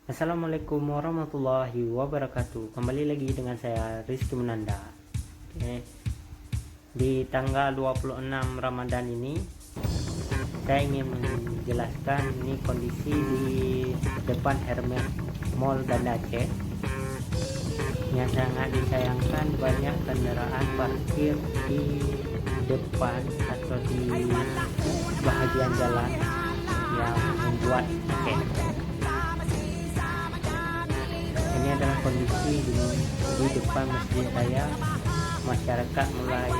Assalamualaikum warahmatullahi wabarakatuh. Kembali lagi dengan saya Rizky Menanda. Oke. Di tanggal 26 Ramadan ini saya ingin menjelaskan ini kondisi di depan Hermes Mall Banda Aceh. Yang sangat disayangkan, banyak kendaraan parkir di depan atau di bahagian jalan yang membuat macet. Ini adalah kondisi di depan masjid saya. Masyarakat mulai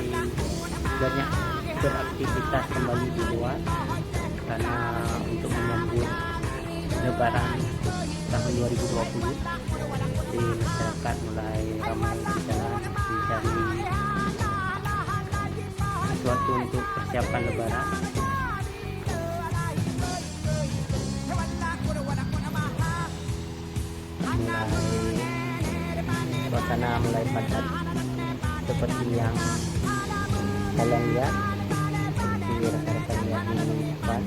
banyak beraktivitas kembali di luar karena untuk menyambut Lebaran tahun 2020. Jadi masyarakat mulai ramai di jalan mencari sesuatu untuk persiapan Lebaran. Suasana mulai padat seperti yang kalian lihat, seperti rekan-rekan lihat di depan.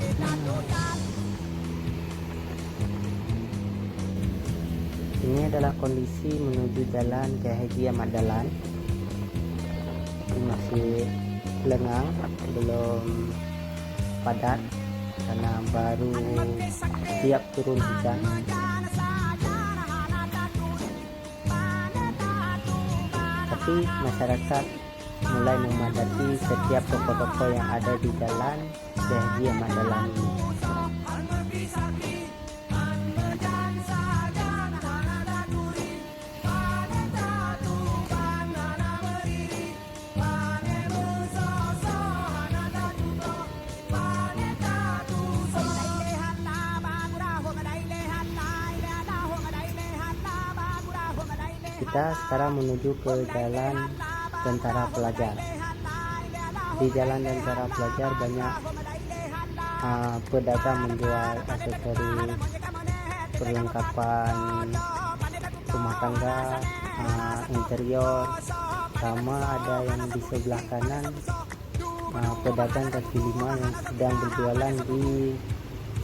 Ini adalah kondisi menuju jalan ke Haji Ahmad Dahlan. Ini masih lengang, belum padat karena baru siap turun hujan. Tapi masyarakat mulai memadati setiap toko-toko yang ada di jalan Haji Ahmad Dahlan ini. Kita sekarang menuju ke jalan Tentara Pelajar. Di jalan Tentara Pelajar banyak pedagang menjual aksesoris, perlengkapan rumah tangga, interior, sama ada yang di sebelah kanan pedagang kaki lima yang sedang berjualan di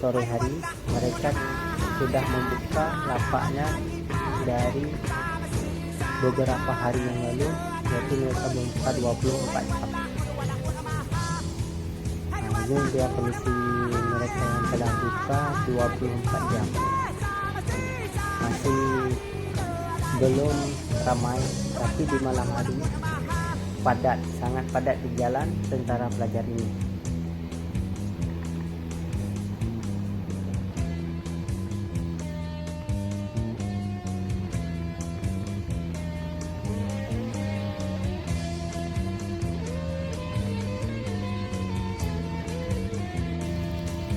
sore hari. Mereka sudah membuka lapaknya dari beberapa hari yang lalu, yaitu mereka membuka 24 jam. Ini dia kondisi mereka yang sedang buka 24 jam. Masih belum ramai, tapi di malam hari padat, sangat padat di jalan Tentara Pelajar ini.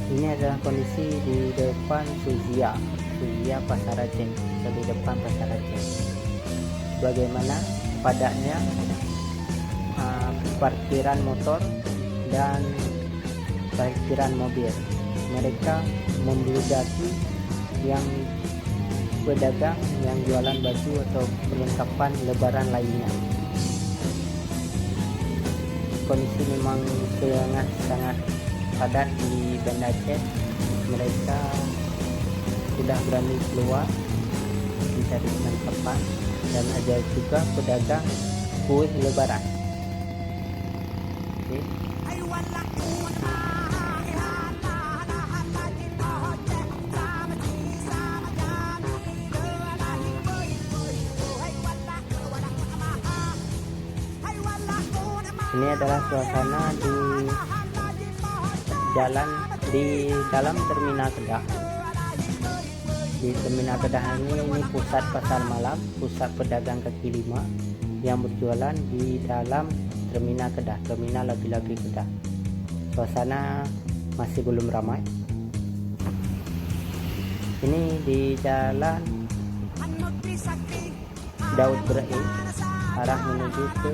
Ini adalah kondisi di depan Suzia Pasar Aceh, atau di depan Pasar Aceh. Bagaimana padatnya parkiran motor dan parkiran mobil. Mereka membludaki yang pedagang yang jualan baju atau perlengkapan Lebaran lainnya. Kondisi memang sangat padat di Banda Aceh. Mereka sudah berani keluar mencari perlengkapan, dan ada juga pedagang kue Lebaran. Okay. Ini adalah suasana di jalan di dalam Terminal Kedah. Di Terminal Kedah ini pusat pasar malam, pusat pedagang kaki lima yang berjualan di dalam Terminal Kedah, Terminal Lagi-Lagi Kedah. Suasana masih belum ramai. Ini di jalan Daud Ibrahim, arah menuju ke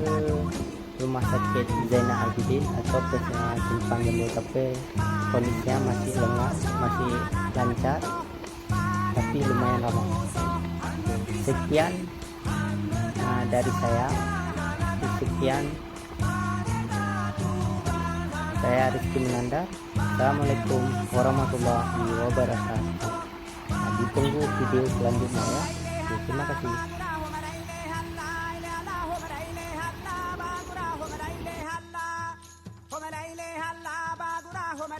Rumah Sakit Zainal Abidin atau ke Simpang Jambul Tape. Kondisinya masih lengang, masih lancar, tapi lumayan ramai. Sekian dari saya. Saya Rizky Menanda. Assalamualaikum warahmatullahi wabarakatuh. Ditunggu video selanjutnya ya. Oke, terima kasih. Home